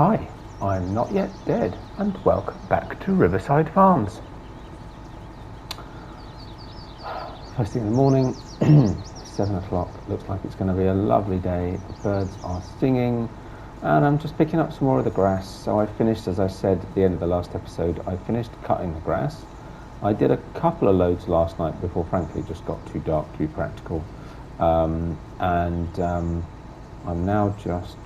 Hi, I'm Not Yet Dead, and welcome back to Riverside Farms. First thing in the morning, 7 o'clock, looks like it's going to be a lovely day. The birds are singing, and I'm just picking up some more of the grass. So I finished, as I said at the end of the last episode, I finished cutting the grass. I did a couple of loads last night before, frankly, it just got too dark to be practical. I'm now just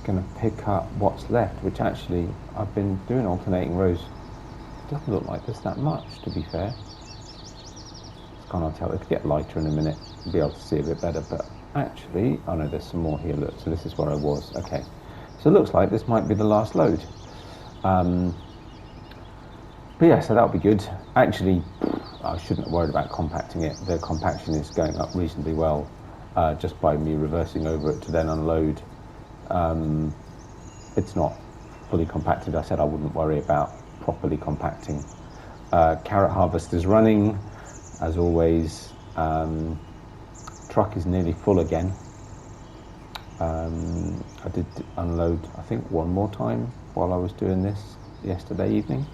going to pick up what's left, which actually I've been doing alternating rows. It doesn't look like there's that much, to be fair. Can't tell. It'll get lighter in a minute, you'll be able to see a bit better, but actually, oh no, there's some more here, look, so this is where I was. Okay, so it looks like this might be the last load. But yeah, so that'll be good. Actually, I shouldn't have worried about compacting it. The compaction is going up reasonably well, just by me reversing over it to then unload. It's not fully compacted. I said I wouldn't worry about properly compacting. Carrot harvest is running, as always. Truck is nearly full again. I did unload, I think, one more time while I was doing this yesterday evening.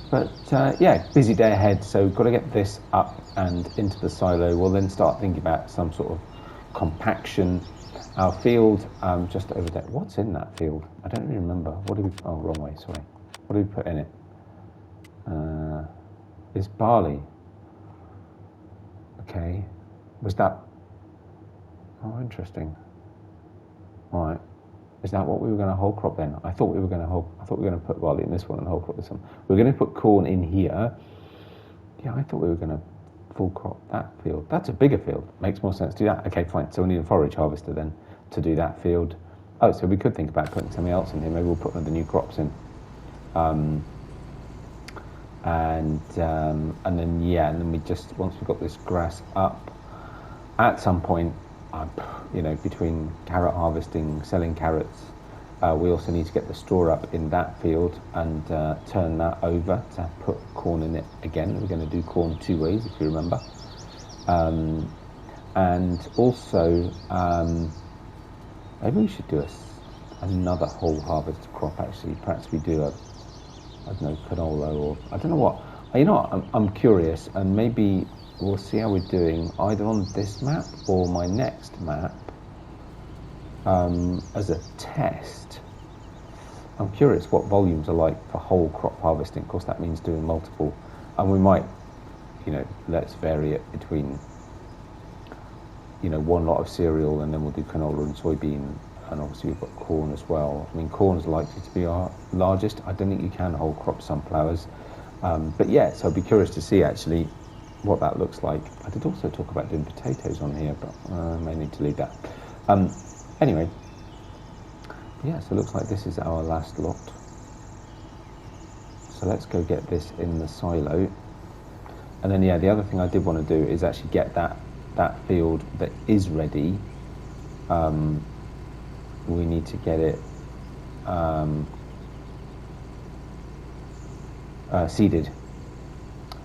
But yeah, busy day ahead, so got to get this up and into the silo. We'll then start thinking about some sort of compaction. Our field, just over there. What's in that field? I don't really remember. What did we? Oh, wrong way. Sorry. What did we put in it? It's barley. Okay. Was that? Oh, interesting. All right. Is that what we were going to whole crop then? I thought we were going to put barley in this one and whole crop this one. We're going to put corn in here. Yeah, I thought we were going to full crop that field. That's a bigger field. Makes more sense to do that. Okay, fine. So we need a forage harvester then to do that field. Oh, so we could think about putting something else in here. Maybe we'll put one of the new crops in. And then yeah, and then we just, once we've got this grass up, at some point, you know, between carrot harvesting, selling carrots, we also need to get the straw up in that field and turn that over to put corn in it again. We're going to do corn two ways, if you remember. And also, maybe we should do another whole harvest crop, actually. Perhaps we do I don't know, canola, or I don't know what. You know what, I'm curious, and maybe we'll see how we're doing either on this map or my next map as a test. I'm curious what volumes are like for whole crop harvesting. Of course, that means doing multiple, and we might, you know, let's vary it between, you know, one lot of cereal, and then we'll do canola and soybean, and obviously we've got corn as well. I mean, corn is likely to be our largest. I don't think you can whole crop sunflowers, but yeah, so I'd be curious to see actually what that looks like. I did also talk about doing potatoes on here, but I may need to leave that. Anyway, yeah, so it looks like this is our last lot. So let's go get this in the silo. And then, yeah, the other thing I did want to do is actually get that field that is ready. We need to get it seeded.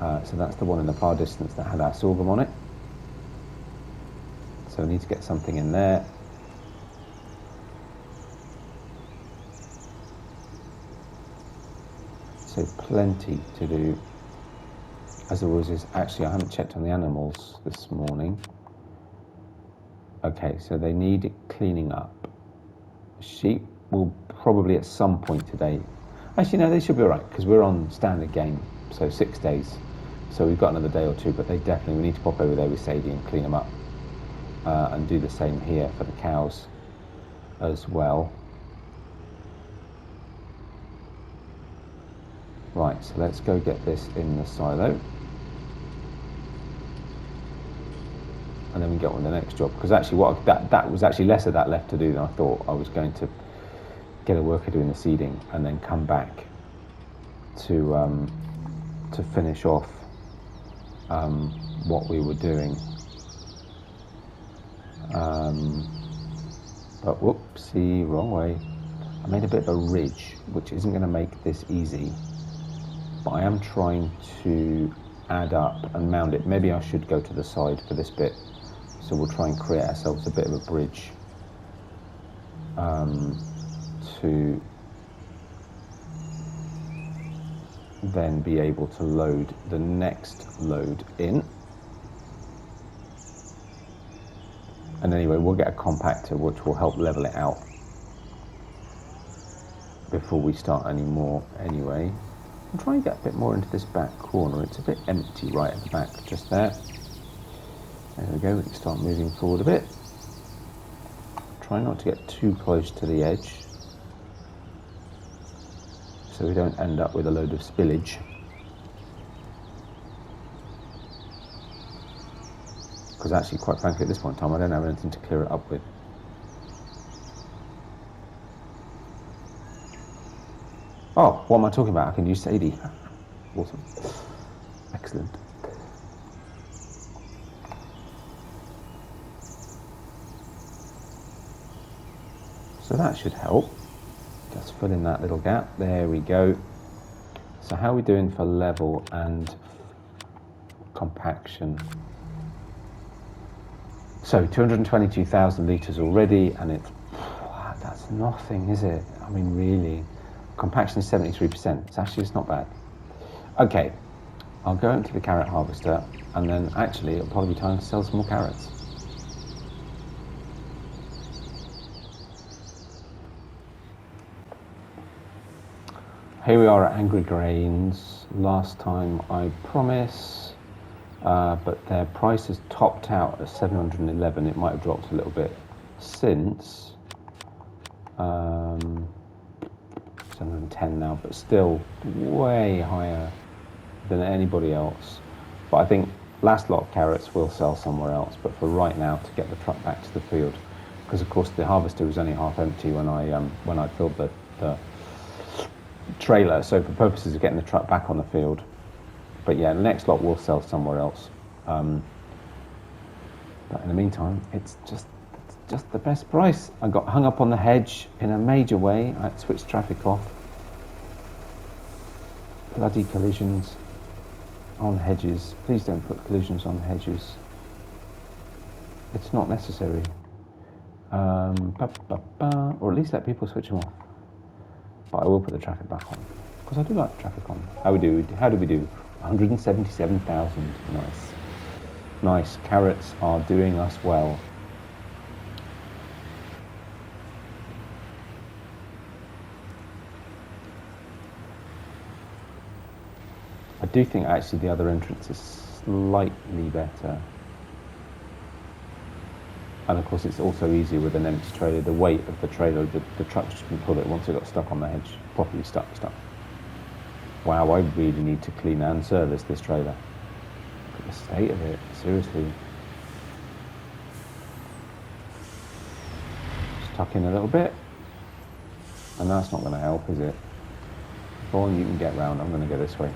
So that's the one in the far distance that had our sorghum on it. So we need to get something in there. So plenty to do. As always is, actually I haven't checked on the animals this morning. Okay, so they need cleaning up. Sheep will probably at some point today. Actually, no, they should be all right, because we're on standard game, so 6 days. So we've got another day or two, but we need to pop over there with Sadie and clean them up. And do the same here for the cows as well. Right, so let's go get this in the silo. And then we get on the next job, because actually that was actually less of that left to do than I thought. I was going to get a worker doing the seeding and then come back to finish off what we were doing. But whoopsie, wrong way. I made a bit of a ridge, which isn't going to make this easy, but I am trying to add up and mound it. Maybe I should go to the side for this bit. So we'll try and create ourselves a bit of a bridge. to then be able to load the next load in. And anyway, we'll get a compactor which will help level it out before we start any more anyway. I'll try and get a bit more into this back corner. It's a bit empty right at the back, just there. There we go, we can start moving forward a bit. Try not to get too close to the edge, so we don't end up with a load of spillage. Because actually, quite frankly, at this point in time, I don't have anything to clear it up with. Oh, what am I talking about? I can use Sadie. Awesome. Excellent. So that should help. Just fill in that little gap. There we go. So how are we doing for level and compaction? So 222,000 litres already, and it's, that's nothing, is it? I mean, really. Compaction is 73%. It's not bad. Okay, I'll go into the carrot harvester, and then actually it'll probably be time to sell some more carrots. Here we are at Angry Grains. Last time I promise, but their price has topped out at 711. It might have dropped a little bit since 710 now, but still way higher than anybody else. But I think last lot of carrots will sell somewhere else, but for right now, to get the truck back to the field, because of course the harvester was only half empty when I filled the trailer, so for purposes of getting the truck back on the field. But yeah, the next lot will sell somewhere else. But in the meantime, it's just the best price. I got hung up on the hedge in a major way. I had to switch traffic off. Bloody collisions on hedges. Please don't put collisions on hedges. It's not necessary. Or at least let people switch them off. But I will put the traffic back on, because I do like the traffic on. How do we do? 177,000. Nice. Nice. Carrots are doing us well. I do think actually the other entrance is slightly better. And of course it's also easier with an empty trailer. The weight of the trailer, the truck just can pull it once it got stuck on the hedge. Properly stuck. Wow, I really need to clean and service this trailer. Look at the state of it, seriously. Just tuck in a little bit. And that's not going to help, is it? Go on, you can get round. I'm going to go this way.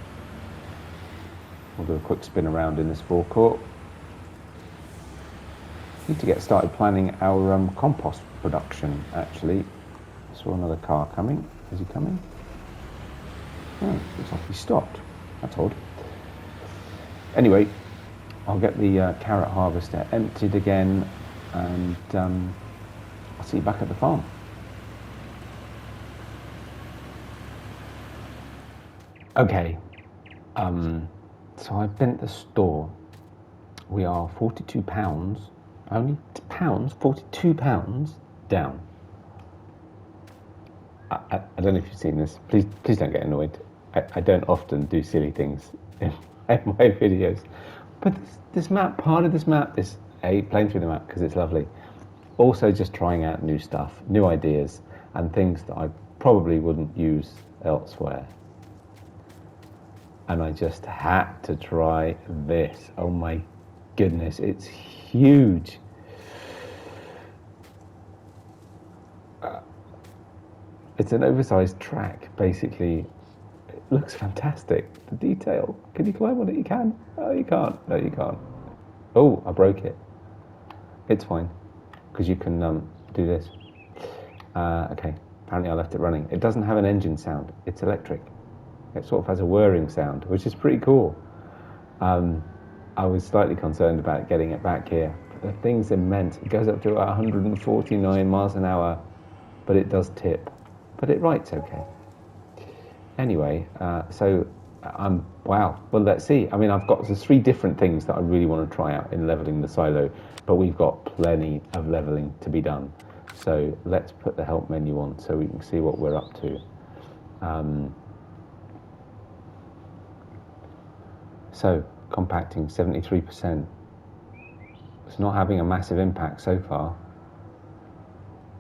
We'll do a quick spin around in this forecourt. Need to get started planning our compost production, actually. I saw another car coming. Is he coming? Oh, looks like he stopped. That's odd. Anyway, I'll get the carrot harvester emptied again, and I'll see you back at the farm. Okay, so I've been at the store. We are £42, only pounds, £42 down. I don't know if you've seen this. Please don't get annoyed. I don't often do silly things in my videos. But this map, part of this map is playing through the map because it's lovely. Also just trying out new stuff, new ideas, and things that I probably wouldn't use elsewhere. And I just had to try this. Oh my goodness, it's huge. It's an oversized track, basically. It looks fantastic. The detail. Can you climb on it? You can. Oh, you can't. No, you can't. Oh, I broke it. It's fine, because you can do this. Okay, apparently I left it running. It doesn't have an engine sound. It's electric. It sort of has a whirring sound, which is pretty cool. I was slightly concerned about getting it back here. But the thing's immense. It goes up to 149 miles an hour, but it does tip. but it writes okay. Anyway, wow. Well, let's see. I mean, I've got the 3 different things that I really want to try out in leveling the silo, but we've got plenty of leveling to be done. So let's put the help menu on so we can see what we're up to. So compacting 73%. It's not having a massive impact so far.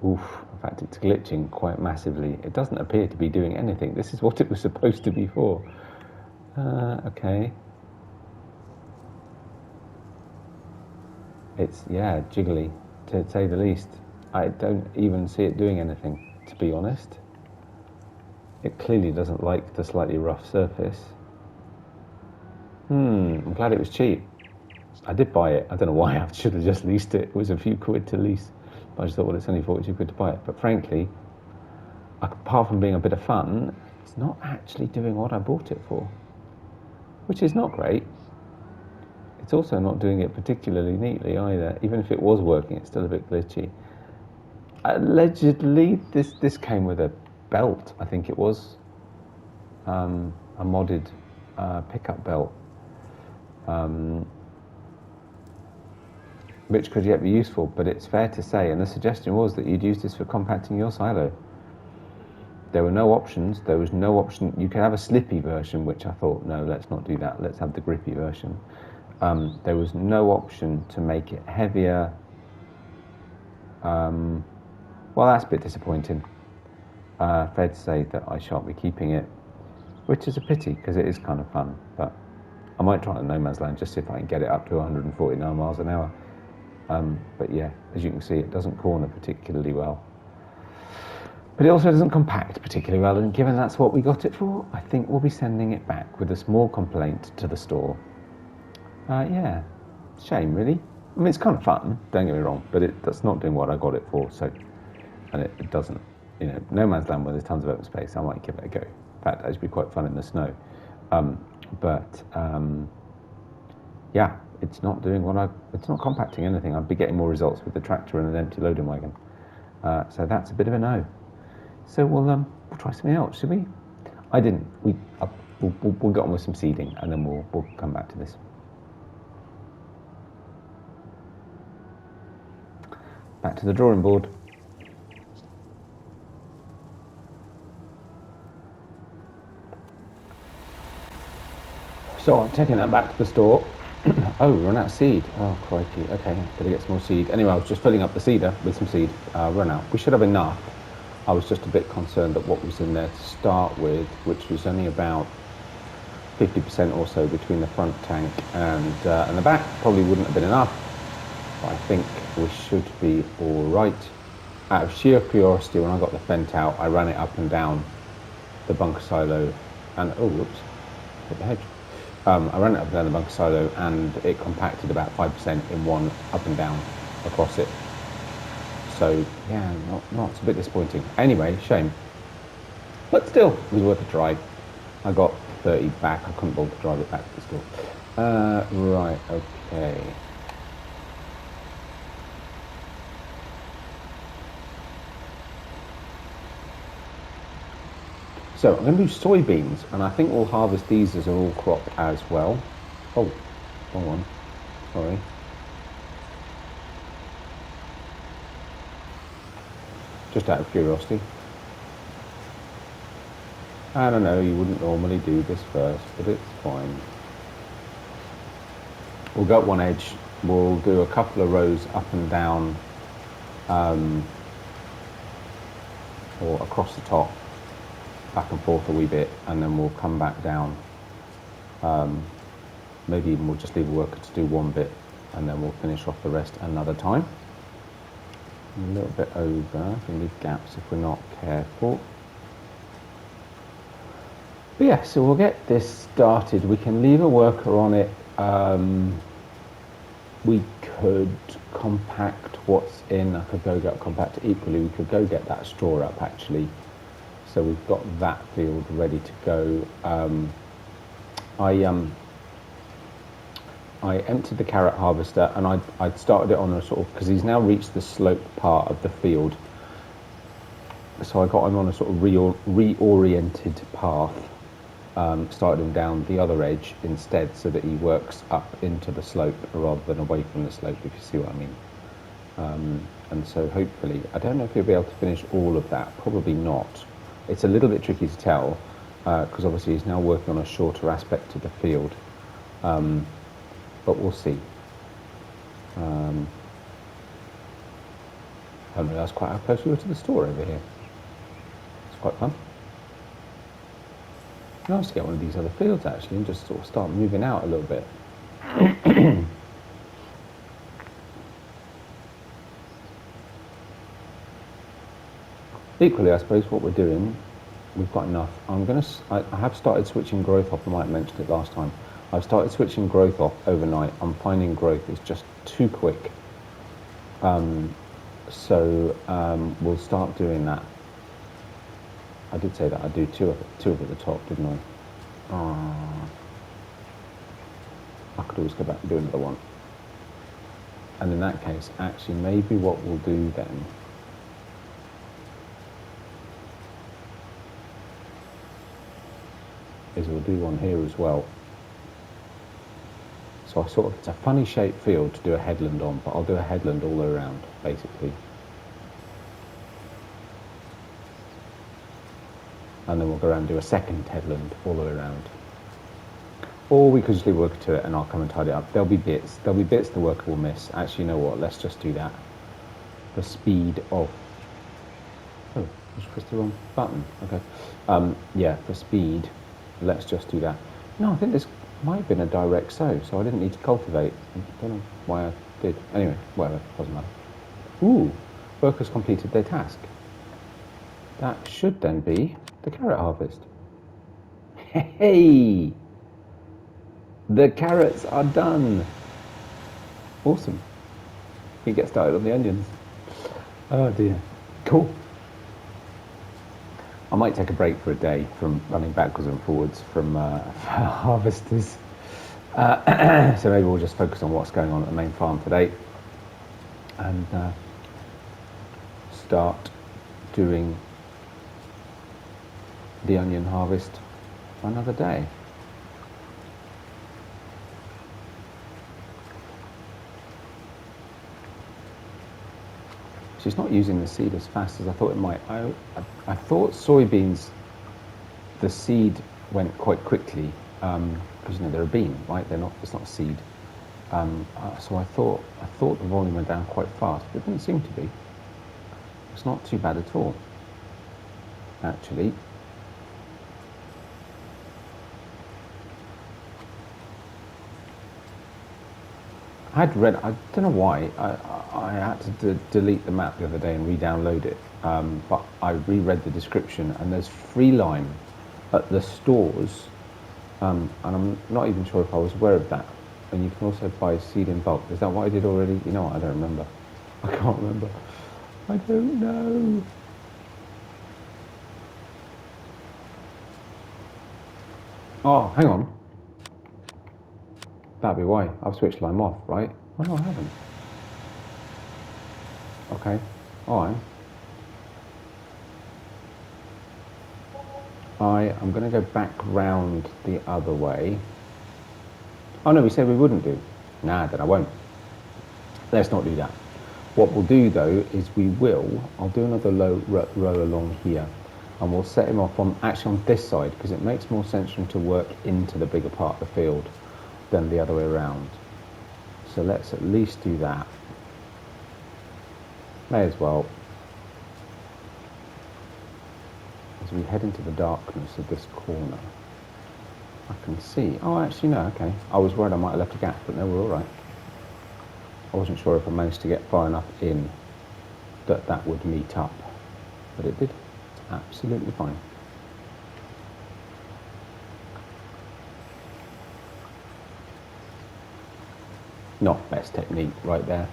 Oof, in fact it's glitching quite massively. It doesn't appear to be doing anything. This is what it was supposed to be for. Okay. It's, yeah, jiggly, to say the least. I don't even see it doing anything, to be honest. It clearly doesn't like the slightly rough surface. I'm glad it was cheap. I did buy it. I don't know why. I should have just leased it. It was a few quid to lease. I just thought, well, it's only 42 quid to buy it. But frankly, apart from being a bit of fun, it's not actually doing what I bought it for, which is not great. It's also not doing it particularly neatly either. Even if it was working, it's still a bit glitchy. Allegedly, this came with a belt, I think it was. A modded pickup belt. Which could yet be useful, but it's fair to say, and the suggestion was that you'd use this for compacting your silo. There were no options. There was no option. You could have a slippy version, which I thought, no, let's not do that. Let's have the grippy version. There was no option to make it heavier. Well, that's a bit disappointing. Fair to say that I shan't be keeping it, which is a pity because it is kind of fun. But I might try it in No Man's Land just see if I can get it up to 149 miles an hour. But yeah, as you can see, it doesn't corner particularly well. But it also doesn't compact particularly well, and given that's what we got it for, I think we'll be sending it back with a small complaint to the store. Yeah, shame really. I mean, it's kind of fun, don't get me wrong, but that's not doing what I got it for, so, and it doesn't, you know, No Man's Land where there's tons of open space, I might give it a go. In fact, it'd be quite fun in the snow. Yeah, it's not doing it's not compacting anything. I'd be getting more results with the tractor and an empty loading wagon. So that's a bit of a no. So we'll try something else, should we? I didn't. We'll get on with some seeding and then we'll come back to this. Back to the drawing board. So I'm taking that back to the store. Oh, we run out of seed. Oh, crikey. Okay, better get some more seed. Anyway, I was just filling up the seeder with some seed. Run out. We should have enough. I was just a bit concerned that what was in there to start with, which was only about 50% or so between the front tank and the back, probably wouldn't have been enough. But I think we should be all right. Out of sheer curiosity, when I got the Fent out, I ran it up and down the bunker silo, and oh, whoops, hit the hedge. I ran it up and down the bunker silo, and it compacted about 5% in one up and down across it. So yeah, not it's a bit disappointing. Anyway, shame, but still, it was worth a try. I got 30 back. I couldn't bother to drive it back to the store. Right, okay. So I'm going to do soybeans, and I think we'll harvest these as an all crop as well. Oh, wrong one. Sorry. Just out of curiosity. I don't know, you wouldn't normally do this first, but it's fine. We'll go up one edge. We'll do a couple of rows up and down, or across the top, back and forth a wee bit, and then we'll come back down. Maybe even we'll just leave a worker to do one bit, and then we'll finish off the rest another time. A little bit over, we can leave gaps if we're not careful. But yeah, so we'll get this started. We can leave a worker on it. We could compact what's in. I could go get compact equally. We could go get that straw up actually. So we've got that field ready to go. I emptied the carrot harvester, and I'd started it on a sort of, because he's now reached the sloped part of the field. So I'm on a sort of reoriented path, started him down the other edge instead, so that he works up into the slope rather than away from the slope, if you see what I mean. And so hopefully, I don't know if he'll be able to finish all of that, probably not. It's a little bit tricky to tell, because obviously he's now working on a shorter aspect of the field, but we'll see. I didn't realise quite how close we were to the store over here. It's quite fun. Nice to get one of these other fields actually and just sort of start moving out a little bit. Equally, I suppose what we're doing, we've got enough. I have started switching growth off. I might have mentioned it last time. I've started switching growth off overnight. I'm finding growth is just too quick. So we'll start doing that. I did say that I'd do two of it at the top, didn't I? I could always go back and do another one. And in that case, actually, maybe what we'll do then is we'll do one here as well. So it's a funny shaped field to do a headland on, but I'll do a headland all the way around, basically. And then we'll go around and do a second headland all the way around. Or we could just leave work to it and I'll come and tidy it up. There'll be bits the worker will miss. Actually, you know what, let's just do that. The speed of... Oh, I just pressed the wrong button, okay. Yeah, for speed, let's just do that. No, I think this might have been a direct sow, so I didn't need to cultivate. I don't know why I did. Anyway, whatever, doesn't matter. Ooh, workers completed their task. That should then be the carrot harvest. Hey! The carrots are done. Awesome. You get started on the onions. Oh dear. Cool. I might take a break for a day from running backwards and forwards from harvesters. So maybe we'll just focus on what's going on at the main farm today and start doing the onion harvest another day. She's not using the seed as fast as I thought it might. I thought soybeans, the seed went quite quickly because you know they're a bean, right? It's not a seed. So I thought the volume went down quite fast, but it didn't seem to be. It's not too bad at all, actually. I don't know why, I had to delete the map the other day and re-download it, but I reread the description and there's free line at the stores, and I'm not even sure if I was aware of that. And you can also buy seed in bulk. Is that what I did already? You know what, I don't remember. I can't remember. I don't know. Oh, hang on. That'd be why. I've switched Lime off, right? Oh no, I haven't. Okay, alright. I am going to go back round the other way. Oh no, we said we wouldn't do. Nah, then I won't. Let's not do that. What we'll do though is I'll do another row along here, and we'll set him off actually on this side, because it makes more sense for him to work into the bigger part of the field than the other way around. So let's at least do that. May as well. As we head into the darkness of this corner, I can see, oh actually no, okay. I was worried I might have left a gap, but no, we're all right. I wasn't sure if I managed to get far enough in that would meet up, but it did. It's absolutely fine. Not best technique right there.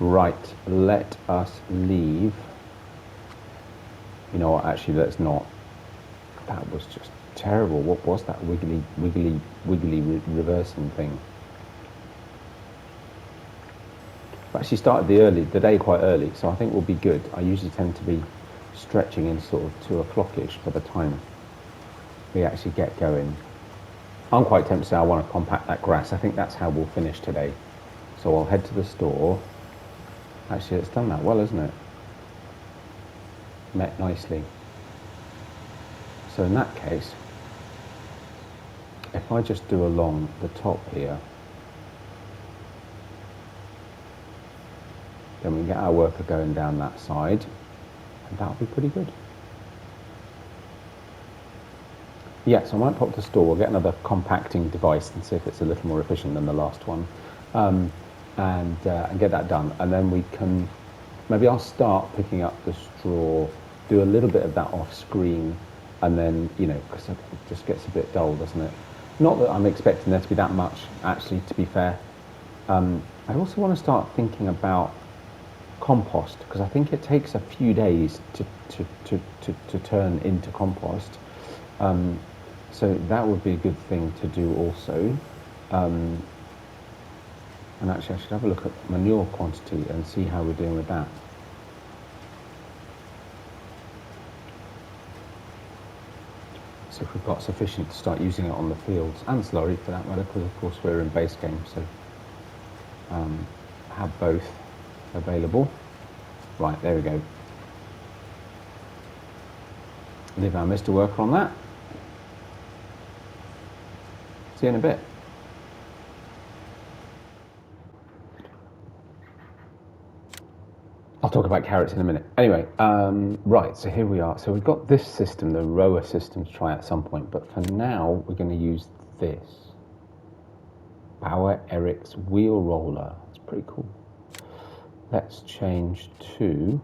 Right, let us leave. You know what, actually let's not. That was just terrible. What was that wiggly reversing thing? I actually started the day quite early, so I think we'll be good. I usually tend to be stretching in sort of 2 o'clock-ish by the time we actually get going. I'm quite tempted to say I want to compact that grass. I think that's how we'll finish today. So I'll head to the store. Actually, it's done that well, isn't it? Met nicely. So in that case, if I just do along the top here, then we get our worker going down that side, and that'll be pretty good. Yeah, so I might pop to the store, we'll get another compacting device and see if it's a little more efficient than the last one, and get that done. And then we can, maybe I'll start picking up the straw, do a little bit of that off screen, and then, you know, because it just gets a bit dull, doesn't it? Not that I'm expecting there to be that much, actually, to be fair. I also want to start thinking about compost, because I think it takes a few days to turn into compost. So that would be a good thing to do also. And actually I should have a look at manure quantity and see how we're doing with that. So if we've got sufficient to start using it on the fields, and slurry for that matter, because of course we're in base game, so have both available. Right, there we go. Leave our Mr. Worker on that. See you in a bit. I'll talk about carrots in a minute. Anyway, right, so here we are. So we've got this system, the rower system, to try at some point, but for now we're going to use this. Bauer Eric's wheel roller. It's pretty cool. Let's change to,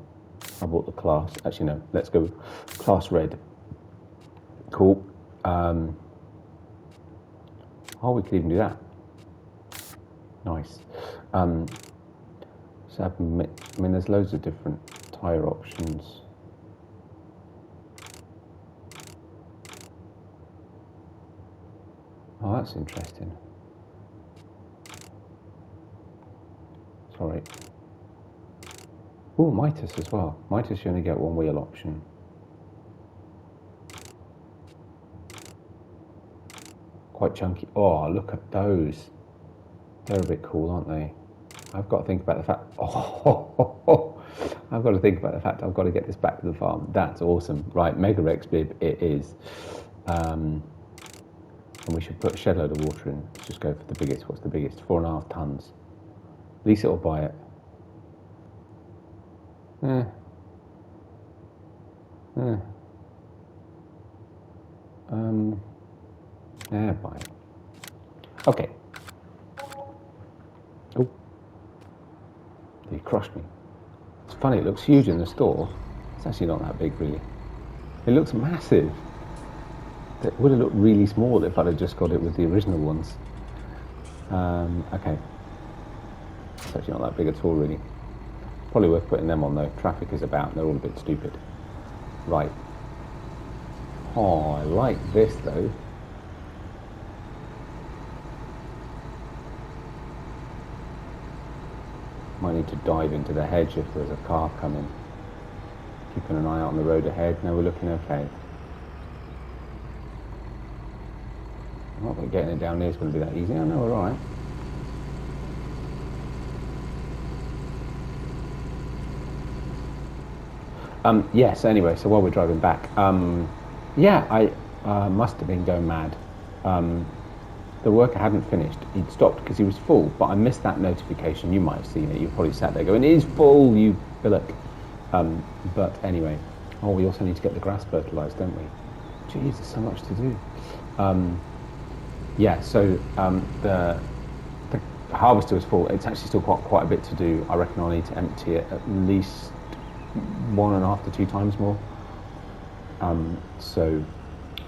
I bought the class, actually no, let's go class red. Cool. Oh, we could even do that. Nice. So I mean, there's loads of different tyre options. Oh, that's interesting. Sorry. Oh, Mitre as well. Mitre, you only get one wheel option. Quite chunky. Oh, look at those. They're a bit cool, aren't they? I've got to think about the fact. I've got to think about the fact I've got to get this back to the farm. That's awesome. Right, Mega Rex bib it is. And we should put a shed load of water in. Let's just go for the biggest. What's the biggest? 4.5 tons. Lease it or buy it. Yeah, buy it. Okay. Oh, you crushed me. It's funny, it looks huge in the store. It's actually not that big, really. It looks massive. It would have looked really small if I'd have just got it with the original ones. Okay. It's actually not that big at all, really. Probably worth putting them on, though. Traffic is about, they're all a bit stupid. Right. Oh, I like this, though. Might need to dive into the hedge if there's a car coming. Keeping an eye out on the road ahead. No, we're looking okay. Not that getting it down here is going to be that easy. I know we're all right. Yes, anyway, so while we're driving back, yeah, I must have been going mad. The worker hadn't finished. He'd stopped because he was full, but I missed that notification. You might have seen it. You probably sat there going, it is full, you billock. But anyway, oh, we also need to get the grass fertilised, don't we? Geez, there's so much to do. Yeah, so the harvester is full. It's actually still quite a bit to do. I reckon I'll need to empty it at least 1.5 to 2 times more. So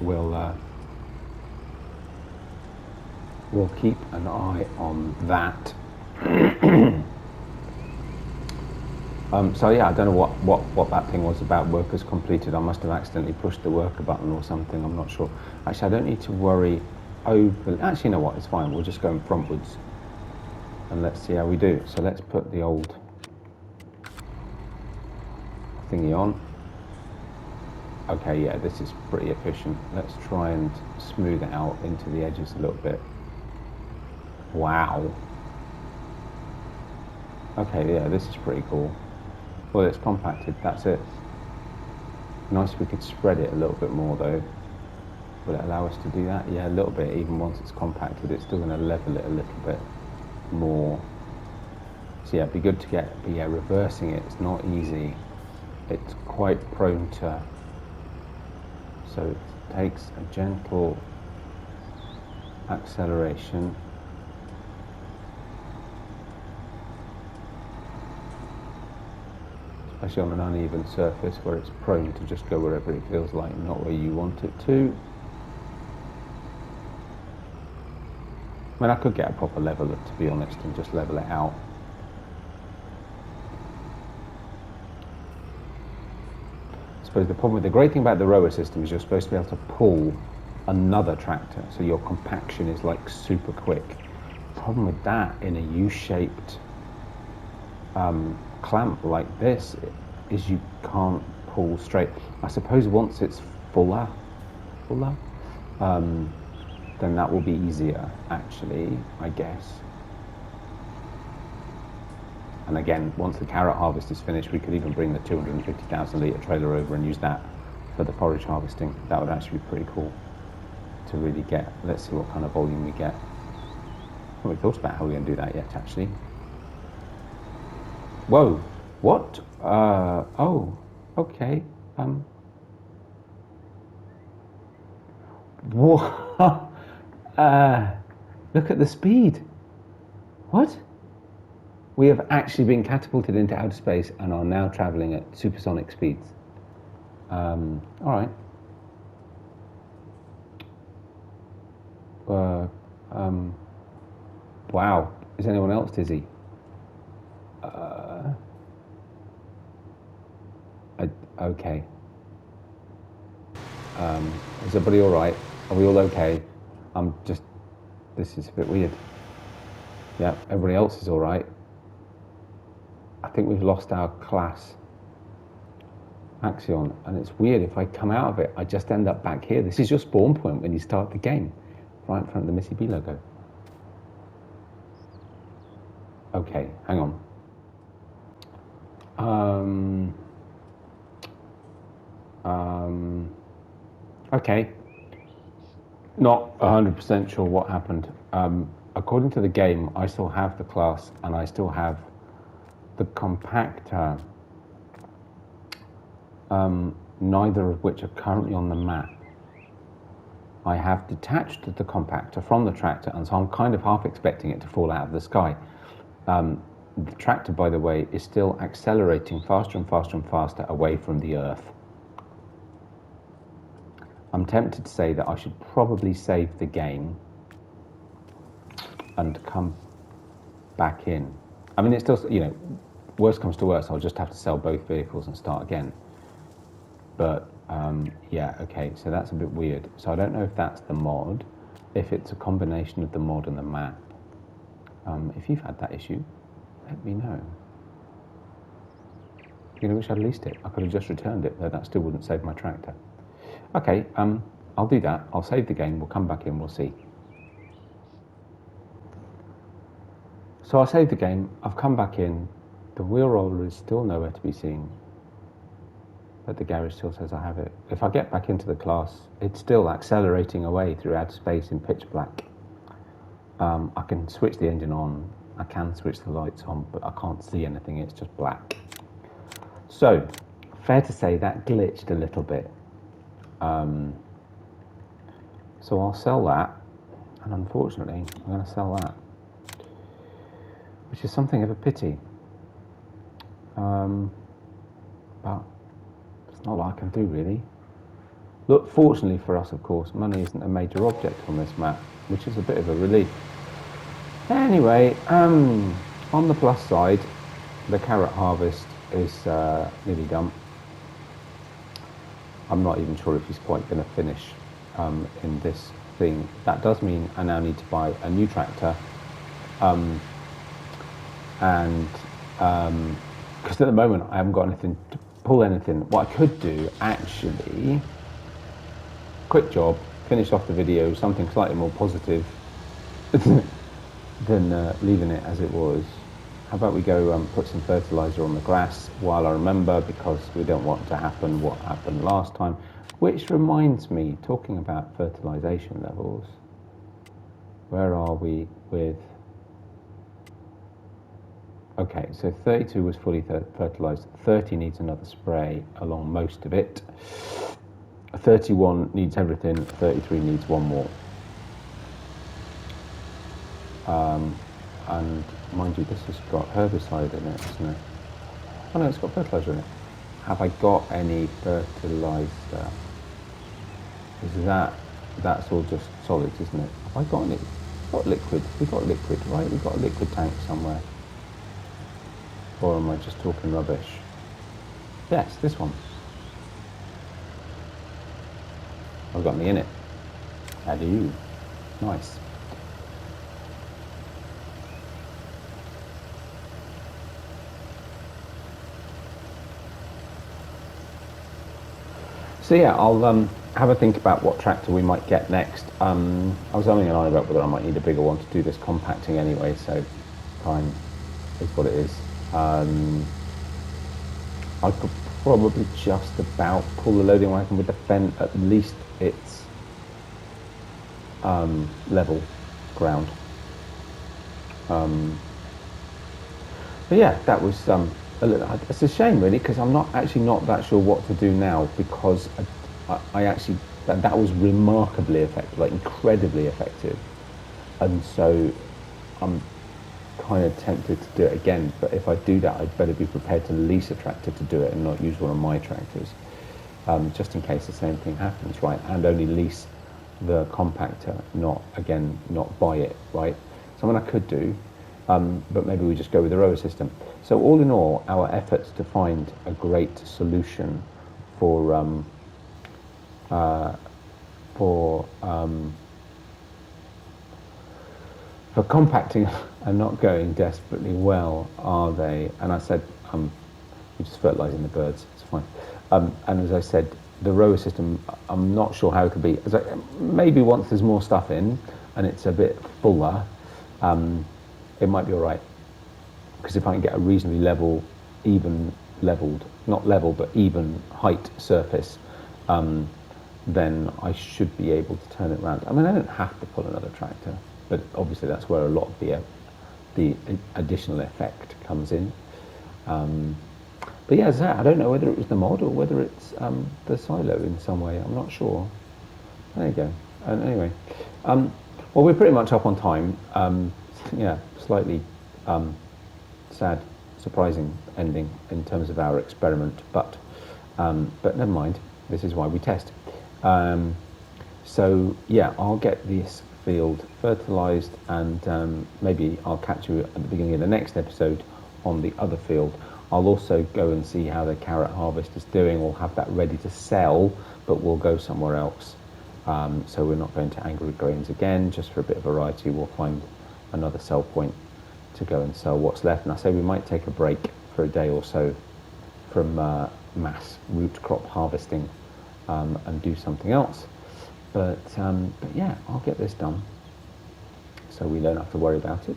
we'll keep an eye on that. So yeah, I don't know what that thing was about, workers completed. I must have accidentally pushed the worker button or something, I'm not sure. Actually, I don't need to worry over, actually, you know what, it's fine, we'll just go in frontwards and let's see how we do. So let's put the old thingy on. Okay, yeah, this is pretty efficient. Let's try and smooth it out into the edges a little bit. Wow. Okay, yeah, this is pretty cool. Well, it's compacted, that's it. Nice if we could spread it a little bit more though. Will it allow us to do that? Yeah, a little bit. Even once it's compacted, it's still going to level it a little bit more. So yeah, it'd be good to get, but yeah, reversing it, it's not easy. It's quite prone to, so it takes a gentle acceleration. Especially on an uneven surface where it's prone to just go wherever it feels like, not where you want it to. I mean, I could get a proper leveler, to be honest, and just level it out. I suppose the great thing about the rower system is you're supposed to be able to pull another tractor, so your compaction is like super quick. The problem with that in a U-shaped clamp like this is you can't pull straight. I suppose once it's fuller, then that will be easier, actually, I guess. And again, once the carrot harvest is finished, we could even bring the 250,000 litre trailer over and use that for the forage harvesting. That would actually be pretty cool to really get. Let's see what kind of volume we get. I haven't thought about how we're going to do that yet, actually. Whoa, what? Oh, okay. Whoa. Look at the speed. What? We have actually been catapulted into outer space and are now traveling at supersonic speeds. All right. Wow. Is anyone else dizzy? Okay. Is everybody all right? Are we all okay? This is a bit weird. Yeah, everybody else is all right. I think we've lost our class Axion, and it's weird, if I come out of it, I just end up back here. This is your spawn point when you start the game, right in front of the Missy B logo. Okay, hang on. Okay, not 100% sure what happened. According to the game, I still have the class and I still have the compactor, neither of which are currently on the map. I have detached the compactor from the tractor, and so I'm kind of half expecting it to fall out of the sky. The tractor, by the way, is still accelerating faster and faster and faster away from the Earth. I'm tempted to say that I should probably save the game and come back in. I mean, it's still, you know, worst comes to worst, I'll just have to sell both vehicles and start again. But yeah, okay, so that's a bit weird. So I don't know if that's the mod, if it's a combination of the mod and the map. If you've had that issue, let me know. You know, wish I'd leased it. I could have just returned it, though that still wouldn't save my tractor. Okay, I'll do that. I'll save the game, we'll come back in, we'll see. So I saved the game, I've come back in, the wheel roller is still nowhere to be seen, but the garage still says I have it. If I get back into the class, it's still accelerating away through outer space in pitch black. I can switch the engine on, I can switch the lights on, but I can't see anything, it's just black. So, fair to say that glitched a little bit. So I'll sell that, and unfortunately, I'm going to sell that, which is something of a pity. But it's not what I can do, really. Look, fortunately for us, of course, money isn't a major object on this map, which is a bit of a relief. Anyway, on the plus side, the carrot harvest is nearly done. I'm not even sure if he's quite going to finish in this thing. That does mean I now need to buy a new tractor, and because at the moment I haven't got anything to pull anything. What I could do, actually, quick job, finish off the video, something slightly more positive than leaving it as it was. How about we go put some fertilizer on the grass while I remember, because we don't want to happen what happened last time. Which reminds me, talking about fertilization levels, where are we with... Okay, so 32 was fully fertilized, 30 needs another spray along most of it, 31 needs everything, 33 needs one more. And mind you, this has got herbicide in it, hasn't it? Oh no, it's got fertilizer in it. Have I got any fertilizer? Is that's all just solids, isn't it? Have I got any? Got liquid? We got liquid, right? We got a liquid tank somewhere. Or am I just talking rubbish? Yes, this one. I've got me in it. I do. Nice. So yeah, I'll have a think about what tractor we might get next. I was umming and ahhing about whether I might need a bigger one to do this compacting anyway, so time is what it is. I could probably just about pull the loading wagon with the fence, at least it's level ground. But yeah, that was it's a shame really, because I'm not that sure what to do now, because I actually that was remarkably effective, like incredibly effective, and so I'm kind of tempted to do it again. But if I do that, I'd better be prepared to lease a tractor to do it and not use one of my tractors, just in case the same thing happens, right? And only lease the compactor, not buy it, right? Something I could do. But maybe we just go with the rower system. So all in all, our efforts to find a great solution for compacting are not going desperately well, are they? And I said, we're just fertilising the birds, it's fine. And as I said, the rower system, I'm not sure how it could be. Maybe once there's more stuff in and it's a bit fuller, it might be all right, because if I can get a reasonably level, even leveled, not level, but even height surface, then I should be able to turn it around. I mean, I don't have to pull another tractor, but obviously that's where a lot of the additional effect comes in. But yeah, I don't know whether it was the mod or whether it's the silo in some way. I'm not sure. There you go. Anyway, well, we're pretty much up on time. Yeah, slightly sad, surprising ending in terms of our experiment, but never mind. This is why we test. So yeah, I'll get this field fertilized, and maybe I'll catch you at the beginning of the next episode on the other field. I'll also go and see how the carrot harvest is doing. We'll have that ready to sell, but we'll go somewhere else. So we're not going to Angry Grains again, just for a bit of variety. We'll find another sell point to go and sell what's left. And I say we might take a break for a day or so from mass root crop harvesting, and do something else. But yeah, I'll get this done so we don't have to worry about it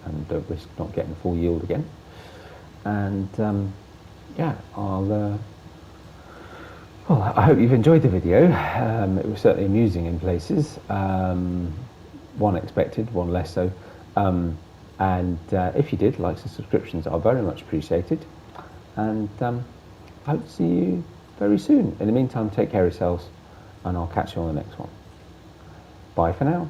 and don't risk not getting full yield again. And yeah, well, I hope you've enjoyed the video. It was certainly amusing in places, one expected, one less so. And if you did, likes and subscriptions are very much appreciated. And I hope to see you very soon. In the meantime, take care of yourselves, and I'll catch you on the next one. Bye for now.